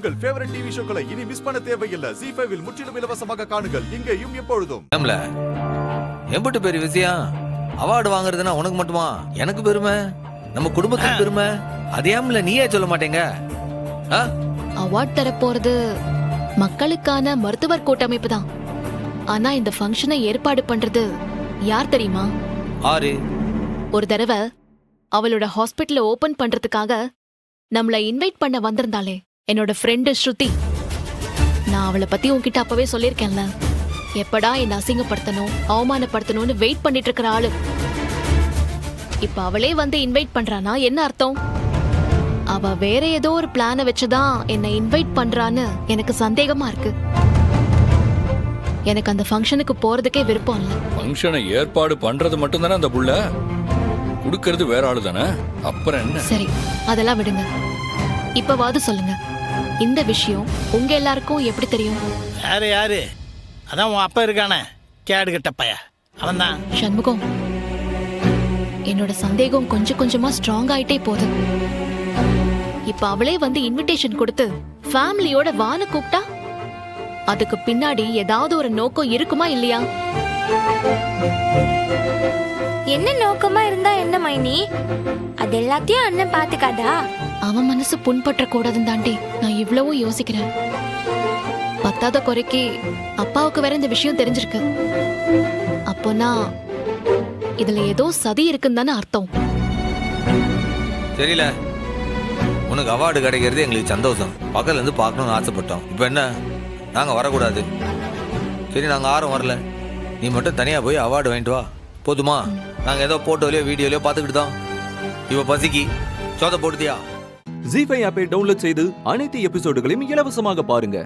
உங்கள் favourite TV ஷோக்களை இனி miss பண்ண தேவையில்லை. ZEE5 இல் முற்றிலும் இலவசமாக காணுங்கள். இங்கேயும் எப்பொழுதும். எம்பட்டு பெரிய விஷயம். அவார்டு வாங்குறதுன்னா உனக்கு மட்டுமா? எனக்கு பெருமை, நம்ம குடும்பத்துக்கு பெருமை. அதேம்ல நீயே சொல்ல மாட்டேங்க. அவார்ட் தர போறது மக்களுக்கான மருத்துவர் கூட்டமைப்பு தான். ஆனா இந்த ஃபங்க்ஷனை ஏற்பாடு பண்றது யார் தெரியுமா? ஆறு ஒரு தடவை அவளோட ஹாஸ்பிட்டலை ஓபன் பண்றதுக்காக நம்மள இன்வைட் பண்ண வந்திருந்தாளே என்னோட ஃப்ரெண்டு ஸ்ருதி. நான் அவளை பத்தி உன்கிட்ட அப்பவே சொல்லியிருக்கேன்ல. எப்படா என்ன அசிங்கப்படுத்தணும் அவமானப்படுத்தணும்னு வெயிட் பண்ணிட்டு இருக்கிற ஆளு. இப்ப அவளே வந்து இன்வைட் பண்றானா என்ன அர்த்தம்? அவ வேற ஏதோ ஒரு பிளான வச்சுதான் என்ன இன்வைட் பண்றான்னு எனக்கு சந்தேகமா இருக்கு. எனக்கு அந்த ஃபங்க்ஷனுக்கு போறதுக்கே விருப்பம் இல்ல. ஃபங்க்ஷனை ஏற்பாடு பண்றது மட்டும் தானே அந்த புள்ள, குடுக்கறது வேற ஆளு தானே. அப்புறம் என்ன? சரி அதெல்லாம் விடுங்க. இப்பவாது சொல்லுங்க, இந்த விஷயம் உங்க எல்லாருக்கும் எப்படி தெரியும்? யாரு அதான் உன் அப்பா இருக்கானே, கேடு கட்ட பைய, அவன் தான். சண்முகம், என்னோட சந்தேகம் கொஞ்சம் கொஞ்சமா ஸ்ட்ராங் ஆயிட்டே போகுது. இப்ப அவளே வந்து இன்விடேஷன் கொடுத்து ஃபேமிலியோட வான கூப்பிட்டா அதுக்கு பின்னாடி ஏதாவது ஒரு நோக்கம் இருக்குமா இல்லையா? என்ன நோக்கமா இருந்தா என்ன மைனி? அது எல்லாத்தையும் அண்ணன் பாத்துக்காதா? அவன் மனசு புண்பற்ற கூடாதுன்னு தாண்டி நான் இவ்வளவோ யோசிக்கிறேன். பத்தாத குறைக்கு அப்பாவுக்கு வேற இந்த விஷயம் தெரிஞ்சிருக்கு. அப்போனா இதுல ஏதோ சதி இருக்குன்னு தானே அர்த்தம். தெரியல, உனக்கு அவார்டு கிடைக்கிறது எங்களுக்கு சந்தோஷம். பக்கத்துல இருந்து பார்க்கணும்னு ஆசைப்பட்டோம். இப்ப என்ன, நாங்க வரக்கூடாது? சரி, நாங்க யாரும் வரல. நீ மட்டும் தனியா போய் அவார்டு வாங்கிட்டு வா, போதுமா? நாங்க ஏதோ போட்டோலயோ வீடியோலயோ பாத்துக்கிட்டு தான். இப்ப பசிக்கு சோத போடுதியா? ZEE5 ஆப்பை டவுன்லோட் செய்து அனைத்து எபிசோடுகளையும் இலவசமாக பாருங்க.